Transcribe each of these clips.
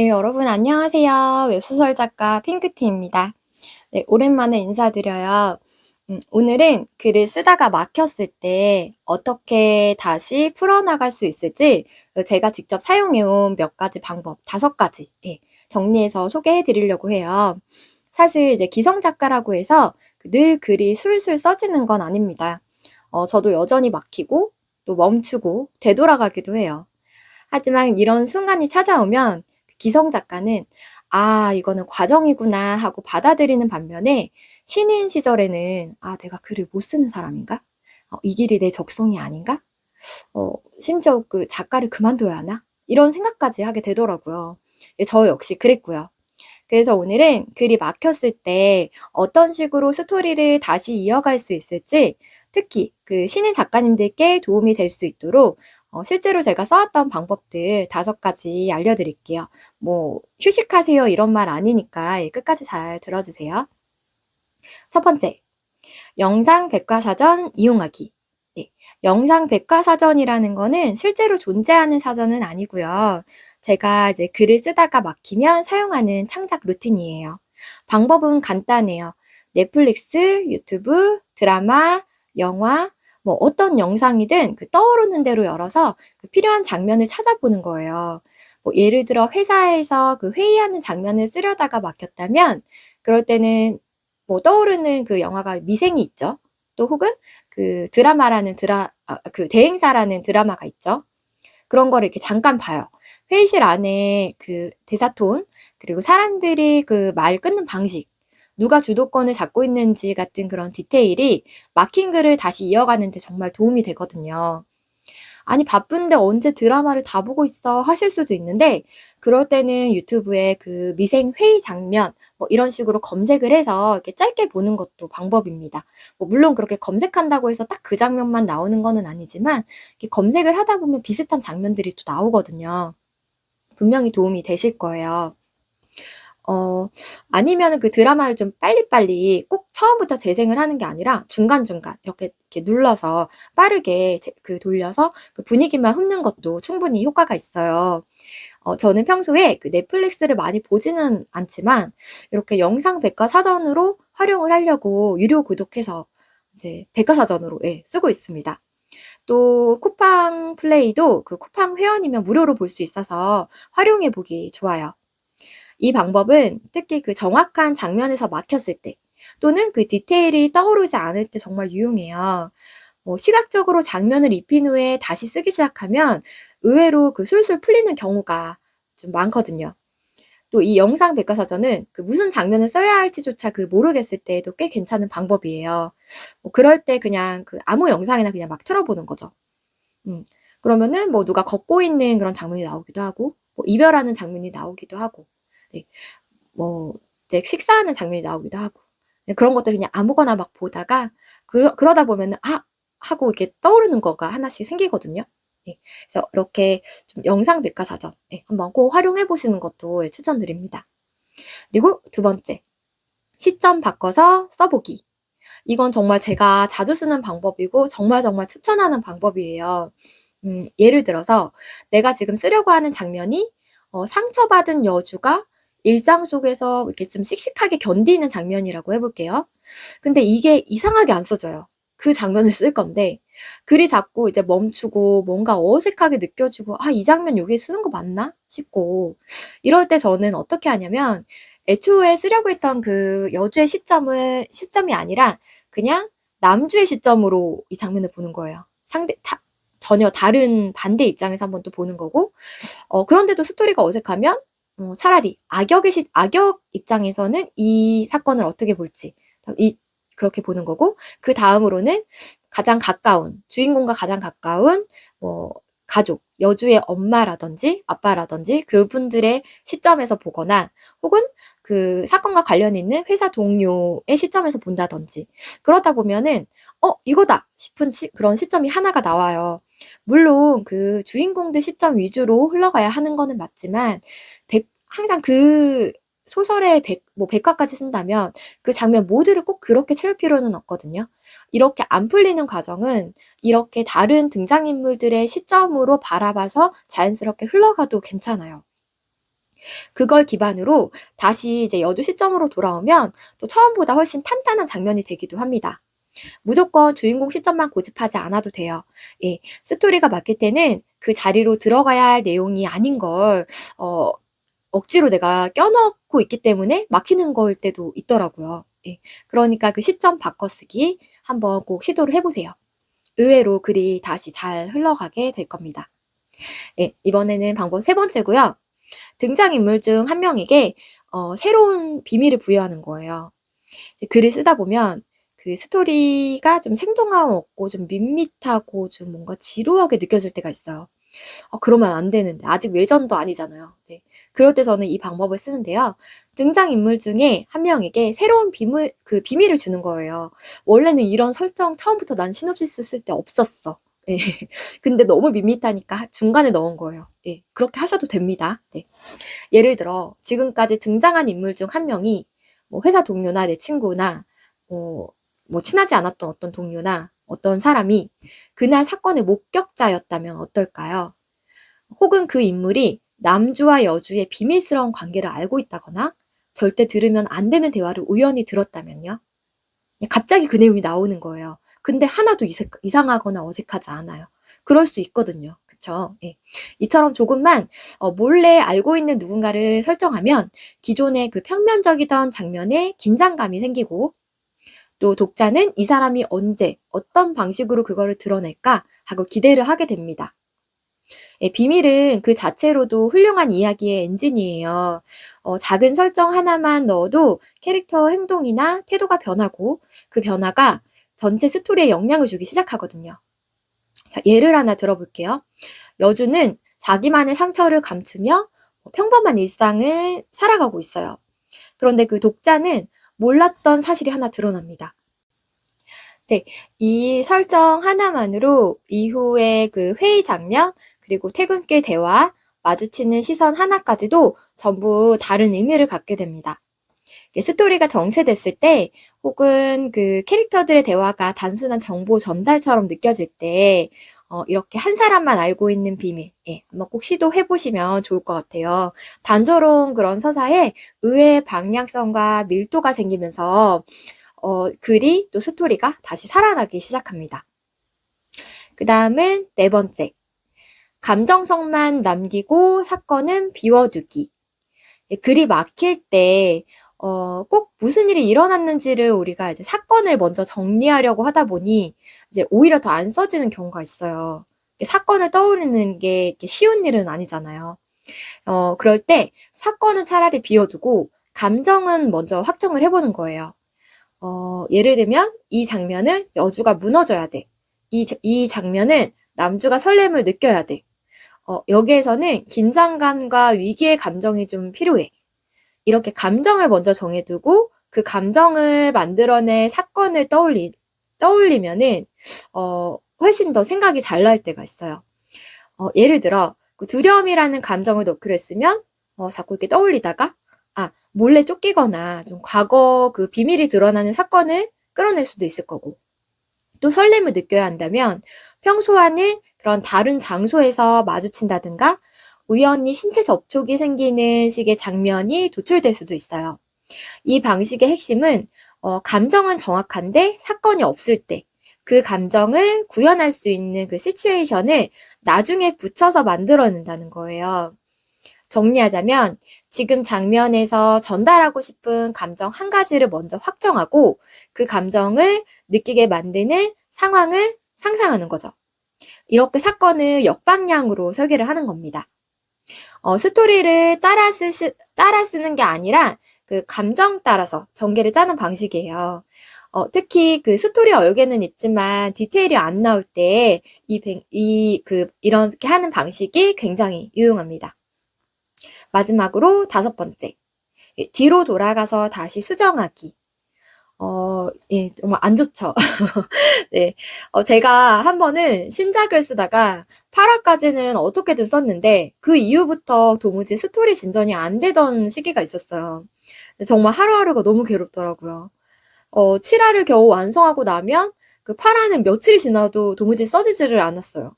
네, 여러분 안녕하세요. 웹소설 작가 핑크티입니다. 네, 오랜만에 인사드려요. 오늘은 글을 쓰다가 막혔을 때 어떻게 다시 풀어나갈 수 있을지 제가 직접 사용해온 몇 가지 방법, 5가지 정리해서 소개해 드리려고 해요. 사실 이제 기성 작가라고 해서 늘 글이 술술 써지는 건 아닙니다. 저도 여전히 막히고 또 멈추고 되돌아가기도 해요. 하지만 이런 순간이 찾아오면 기성 작가는 '아 이거는 과정이구나.' 하고 받아들이는 반면에 신인 시절에는 '아 내가 글을 못 쓰는 사람인가? 이 길이 내 적성이 아닌가? 심지어 그 작가를 그만둬야 하나?' 이런 생각까지 하게 되더라고요. 예 저 역시 그랬고요. 그래서 오늘은 글이 막혔을 때 어떤 식으로 스토리를 다시 이어갈 수 있을지, 특히 그 신인 작가님들께 도움이 될 수 있도록 실제로 제가 써왔던 방법들 5가지 알려드릴게요. 뭐 휴식하세요 이런 말 아니니까 끝까지 잘 들어주세요. 첫 번째, 영상 백과사전 이용하기. 네, 영상 백과사전이라는 거는 실제로 존재하는 사전은 아니고요. 제가 이제 글을 쓰다가 막히면 사용하는 창작 루틴이에요. 방법은 간단해요. 넷플릭스, 유튜브, 드라마, 영화, 뭐 어떤 영상이든 떠오르는 대로 열어서 필요한 장면을 찾아보는 거예요. 뭐 예를 들어 회사에서 회의하는 장면을 쓰려다가 막혔다면 그럴 때는 뭐 떠오르는 그 영화가 미생이 있죠. 또 혹은 대행사라는 드라마가 있죠. 그런 거를 이렇게 잠깐 봐요. 회의실 안에 대사 톤, 그리고 사람들이 말 끊는 방식, 누가 주도권을 잡고 있는지 같은 그런 디테일이 막힌 글을 다시 이어가는 데 정말 도움이 되거든요. 아니 바쁜데 언제 드라마를 다 보고 있어 하실 수도 있는데, 그럴 때는 유튜브에 미생 회의 장면 뭐 이런 식으로 검색을 해서 이렇게 짧게 보는 것도 방법입니다. 뭐 물론 그렇게 검색한다고 해서 딱 그 장면만 나오는 거는 아니지만 이렇게 검색을 하다 보면 비슷한 장면들이 또 나오거든요. 분명히 도움이 되실 거예요. 어 아니면은 그 드라마를 좀 빨리빨리 꼭 처음부터 재생을 하는 게 아니라 중간중간 이렇게 눌러서 빠르게 돌려서 분위기만 흡는 것도 충분히 효과가 있어요. 저는 평소에 넷플릭스를 많이 보지는 않지만 이렇게 영상 백과사전으로 활용을 하려고 유료 구독해서 이제 백과사전으로 쓰고 있습니다. 또 쿠팡 플레이도 쿠팡 회원이면 무료로 볼 수 있어서 활용해 보기 좋아요. 이 방법은 특히 정확한 장면에서 막혔을 때, 또는 디테일이 떠오르지 않을 때 정말 유용해요. 시각적으로 장면을 입힌 후에 다시 쓰기 시작하면 의외로 술술 풀리는 경우가 좀 많거든요. 또 이 영상 백과사전은 무슨 장면을 써야 할지조차 모르겠을 때에도 꽤 괜찮은 방법이에요. 그럴 때 그냥 아무 영상이나 그냥 막 틀어보는 거죠. 음. 그러면은 뭐 누가 걷고 있는 그런 장면이 나오기도 하고, 뭐 이별하는 장면이 나오기도 하고, 네. 뭐 이제 식사하는 장면이 나오기도 하고, 그런 것들 그냥 아무거나 막 보다가 그러다 보면은 '아!' 하고 이렇게 떠오르는 거가 하나씩 생기거든요. 예. 그래서 이렇게 좀 영상 백과사전 한번 꼭 활용해 보시는 것도 추천드립니다. 그리고 2번째, 시점 바꿔서 써 보기. 이건 정말 제가 자주 쓰는 방법이고 정말 정말 추천하는 방법이에요. 예를 들어서 내가 지금 쓰려고 하는 장면이 상처받은 여주가 일상 속에서 이렇게 좀 씩씩하게 견디는 장면이라고 해 볼게요. 근데 이게 이상하게 안 써져요. 그 장면을 쓸 건데 글이 자꾸 이제 멈추고 뭔가 어색하게 느껴지고 '아 이 장면 여기에 쓰는 거 맞나?' 싶고, 이럴 때 저는 어떻게 하냐면 애초에 쓰려고 했던 여주의 시점이 아니라 그냥 남주의 시점으로 이 장면을 보는 거예요. 전혀 다른 반대 입장에서 한번 또 보는 거고, 그런데도 스토리가 어색하면 차라리 악역 입장에서는 이 사건을 어떻게 볼지 그렇게 보는 거고, 그다음으로는 주인공과 가장 가까운 뭐 가족, 여주의 엄마라든지 아빠라든지 그분들의 시점에서 보거나, 혹은 사건과 관련 있는 회사 동료의 시점에서 본다든지, 그러다 보면은 이거다.' 싶은 그런 시점이 하나가 나와요. 물론 주인공들 시점 위주로 흘러가야 하는 거는 맞지만, 항상 소설의 백과까지 쓴다면 그 장면 모두를 꼭 그렇게 채울 필요는 없거든요. 이렇게 안 풀리는 과정은 이렇게 다른 등장인물들의 시점으로 바라봐서 자연스럽게 흘러가도 괜찮아요. 그걸 기반으로 다시 이제 여주 시점으로 돌아오면 또 처음보다 훨씬 탄탄한 장면이 되기도 합니다. 무조건 주인공 시점만 고집하지 않아도 돼요. 예, 스토리가 막힐 때는 그 자리로 들어가야 할 내용이 아닌 걸 억지로 내가 껴넣고 있기 때문에 막히는 거일 때도 있더라고요. 예, 그러니까 그 시점 바꿔쓰기 한번 꼭 시도를 해보세요. 의외로 글이 다시 잘 흘러가게 될 겁니다. 예, 이번에는 방법 세 번째고요. 등장인물 중 한 명에게 새로운 비밀을 부여하는 거예요. 글을 쓰다 보면 그 스토리가 좀 생동감 없고 좀 밋밋하고 좀 뭔가 지루하게 느껴질 때가 있어요. 그러면 안 되는데 아직 외전도 아니잖아요. 네. 그럴 때 저는 이 방법을 쓰는데요. 등장인물 중에 한 명에게 새로운 비밀을 주는 거예요. 원래는 이런 설정 처음부터 난 시놉시스 쓸 때 없었어. 예. 근데 너무 밋밋하니까 중간에 넣은 거예요. 예. 그렇게 하셔도 됩니다. 네. 예를 들어 지금까지 등장한 인물 중 한 명이 뭐 회사 동료나 내 친구나 뭐 친하지 않았던 어떤 동료나 어떤 사람이 그날 사건의 목격자였다면 어떨까요? 혹은 그 인물이 남주와 여주의 비밀스러운 관계를 알고 있다거나 절대 들으면 안 되는 대화를 우연히 들었다면요. 갑자기 그 내용이 나오는 거예요. 근데 하나도 이상하거나 어색하지 않아요. 그럴 수 있거든요. 그쵸? 예. 이처럼 조금만 몰래 알고 있는 누군가를 설정하면 기존의 그 평면적이던 장면에 긴장감이 생기고 또 독자는 이 사람이 언제 어떤 방식으로 그거를 드러낼까 하고 기대를 하게 됩니다. 예, 비밀은 그 자체로도 훌륭한 이야기의 엔진이에요. 작은 설정 하나만 넣어도 캐릭터 행동이나 태도가 변하고 그 변화가 전체 스토리에 영향을 주기 시작하거든요. 자, 예를 하나 들어볼게요. 여주는 자기만의 상처를 감추며 평범한 일상을 살아가고 있어요. 그런데 그 독자는 몰랐던 사실이 하나 드러납니다. 네, 이 설정 하나만으로 이후에 그 회의 장면, 그리고 퇴근길 대화, 마주치는 시선 하나까지도 전부 다른 의미를 갖게 됩니다. 스토리가 정체됐을 때, 혹은 그 캐릭터들의 대화가 단순한 정보 전달처럼 느껴질 때, 이렇게 한 사람만 알고 있는 비밀, 예, 한번 꼭 시도해보시면 좋을 것 같아요. 단조로운 그런 서사에 의외의 방향성과 밀도가 생기면서, 글이 또 스토리가 다시 살아나기 시작합니다. 그 다음은 네 번째. 감정성만 남기고 사건은 비워두기. 글이 막힐 때, 꼭 무슨 일이 일어났는지를 우리가 이제 사건을 먼저 정리하려고 하다 보니 이제 오히려 더 안 써지는 경우가 있어요. 사건을 떠올리는 게 쉬운 일은 아니잖아요. 그럴 때 사건은 차라리 비워두고 감정은 먼저 확정을 해보는 거예요. 예를 들면 이 장면은 여주가 무너져야 돼. 이 장면은 남주가 설렘을 느껴야 돼. 여기에서는 긴장감과 위기의 감정이 좀 필요해. 이렇게 감정을 먼저 정해두고 그 감정을 만들어낸 사건을 떠올리면은 훨씬 더 생각이 잘 날 때가 있어요. 예를 들어 그 두려움이라는 감정을 넣기로 했으면 자꾸 이렇게 떠올리다가 몰래 쫓기거나 좀 과거 그 비밀이 드러나는 사건을 끌어낼 수도 있을 거고 또 설렘을 느껴야 한다면 평소와는 그런 다른 장소에서 마주친다든가 우연히 신체 접촉이 생기는 식의 장면이 도출될 수도 있어요. 이 방식의 핵심은 감정은 정확한데 사건이 없을 때 그 감정을 구현할 수 있는 그 시츄에이션을 나중에 붙여서 만들어낸다는 거예요. 정리하자면 지금 장면에서 전달하고 싶은 감정 한 가지를 먼저 확정하고 그 감정을 느끼게 만드는 상황을 상상하는 거죠. 이렇게 사건을 역방향으로 설계를 하는 겁니다. 스토리를 따라 쓰는 게 아니라 그 감정 따라서 전개를 짜는 방식이에요. 특히 그 스토리 얼개는 있지만 디테일이 안 나올 때 이렇게 하는 방식이 굉장히 유용합니다. 마지막으로 다섯 번째. 뒤로 돌아가서 다시 수정하기. 예, 정말 안 좋죠. 네. 제가 한 번은 신작을 쓰다가 8화까지는 어떻게든 썼는데 그 이후부터 도무지 스토리 진전이 안 되던 시기가 있었어요. 정말 하루하루가 너무 괴롭더라고요. 7화를 겨우 완성하고 나면 그 8화는 며칠이 지나도 도무지 써지지를 않았어요.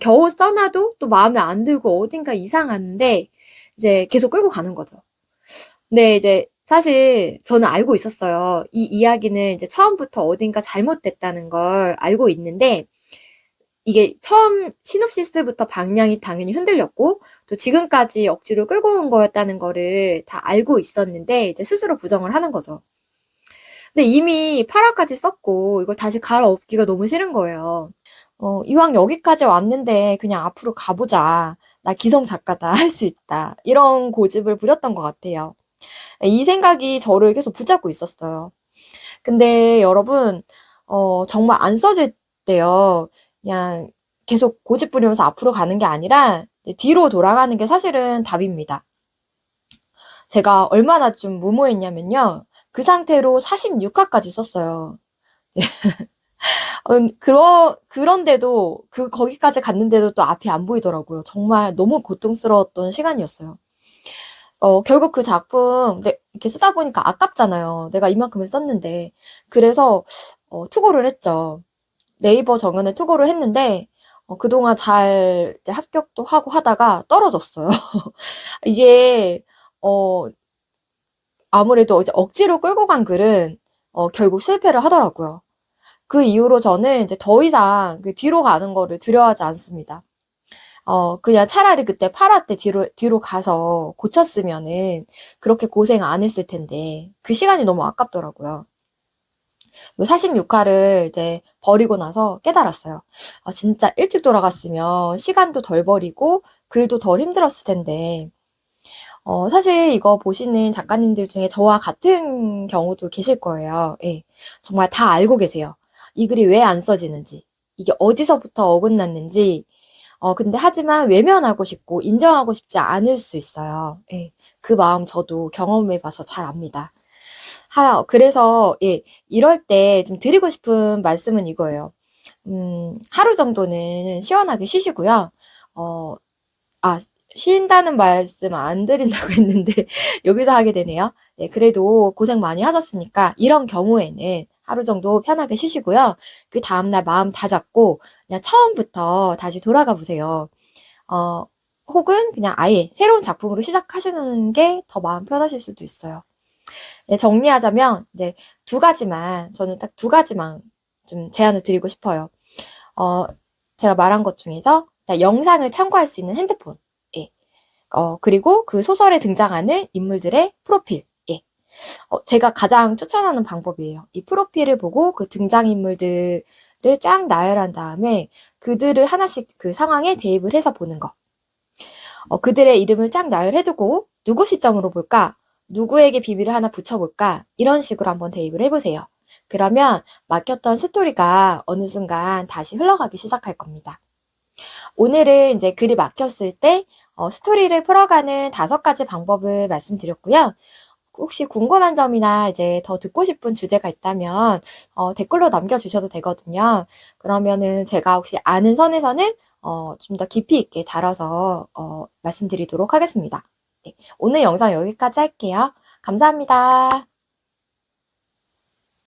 겨우 써놔도 또 마음에 안 들고 어딘가 이상한데 이제 계속 끌고 가는 거죠. 근데 이제 사실 저는 알고 있었어요. 이 이야기는 이제 처음부터 어딘가 잘못됐다는 걸 알고 있는데 이게 처음 시놉시스부터 방향이 당연히 흔들렸고 또 지금까지 억지로 끌고 온 거였다는 거를 다 알고 있었는데 이제 스스로 부정을 하는 거죠. 근데 이미 8화까지 썼고 이걸 다시 갈아엎기가 너무 싫은 거예요. 이왕 여기까지 왔는데 그냥 앞으로 가보자. 나 기성 작가다. 할 수 있다. 이런 고집을 부렸던 것 같아요. 이 생각이 저를 계속 붙잡고 있었어요. 근데 여러분, 정말 안 써질 때요. 그냥 계속 고집 부리면서 앞으로 가는 게 아니라 뒤로 돌아가는 게 사실은 답입니다. 제가 얼마나 좀 무모했냐면요. 그 상태로 46화까지 썼어요. 그런데도, 거기까지 갔는데도 또 앞이 안 보이더라고요. 정말 너무 고통스러웠던 시간이었어요. 결국 그 작품, 이렇게 쓰다 보니까 아깝잖아요. 내가 이만큼을 썼는데. 그래서, 투고를 했죠. 네이버 정연에 투고를 했는데, 그동안 잘 이제 합격도 하고 하다가 떨어졌어요. 이게, 어, 아무래도 이제 억지로 끌고 간 글은, 결국 실패를 하더라고요. 그 이후로 저는 이제 더 이상 그 뒤로 가는 거를 두려워하지 않습니다. 그냥 차라리 그때 8화 때 뒤로 가서 고쳤으면은 그렇게 고생 안 했을 텐데, 그 시간이 너무 아깝더라고요. 46화를 이제 버리고 나서 깨달았어요. 진짜 일찍 돌아갔으면 시간도 덜 버리고 글도 덜 힘들었을 텐데, 사실 이거 보시는 작가님들 중에 저와 같은 경우도 계실 거예요. 예. 정말 다 알고 계세요. 이 글이 왜 안 써지는지, 이게 어디서부터 어긋났는지, 근데 하지만 외면하고 싶고 인정하고 싶지 않을 수 있어요. 예. 그 마음 저도 경험해 봐서 잘 압니다. 그래서, 예, 이럴 때 좀 드리고 싶은 말씀은 이거예요. 하루 정도는 시원하게 쉬시고요. 어, 쉰다는 말씀 안 드린다고 했는데, 여기서 하게 되네요. 네, 그래도 고생 많이 하셨으니까, 이런 경우에는 하루 정도 편하게 쉬시고요. 그 다음날 마음 다잡고, 그냥 처음부터 다시 돌아가 보세요. 어, 혹은 그냥 아예 새로운 작품으로 시작하시는 게 더 마음 편하실 수도 있어요. 네, 정리하자면, 이제 저는 딱 두 가지만 좀 제안을 드리고 싶어요. 어, 제가 말한 것 중에서, 영상을 참고할 수 있는 핸드폰. 예. 그리고 그 소설에 등장하는 인물들의 프로필. 예. 제가 가장 추천하는 방법이에요. 이 프로필을 보고 그 등장인물들을 쫙 나열한 다음에 그들을 하나씩 그 상황에 대입을 해서 보는 거. 그들의 이름을 쫙 나열해두고 누구 시점으로 볼까? 누구에게 비밀을 하나 붙여볼까? 이런 식으로 한번 대입을 해보세요. 그러면 막혔던 스토리가 어느 순간 다시 흘러가기 시작할 겁니다. 오늘은 이제 글이 막혔을 때 스토리를 풀어가는 5가지 방법을 말씀드렸고요. 혹시 궁금한 점이나 이제 더 듣고 싶은 주제가 있다면 댓글로 남겨주셔도 되거든요. 그러면은 제가 혹시 아는 선에서는 좀 더 깊이 있게 다뤄서 말씀드리도록 하겠습니다. 네, 오늘 영상 여기까지 할게요. 감사합니다.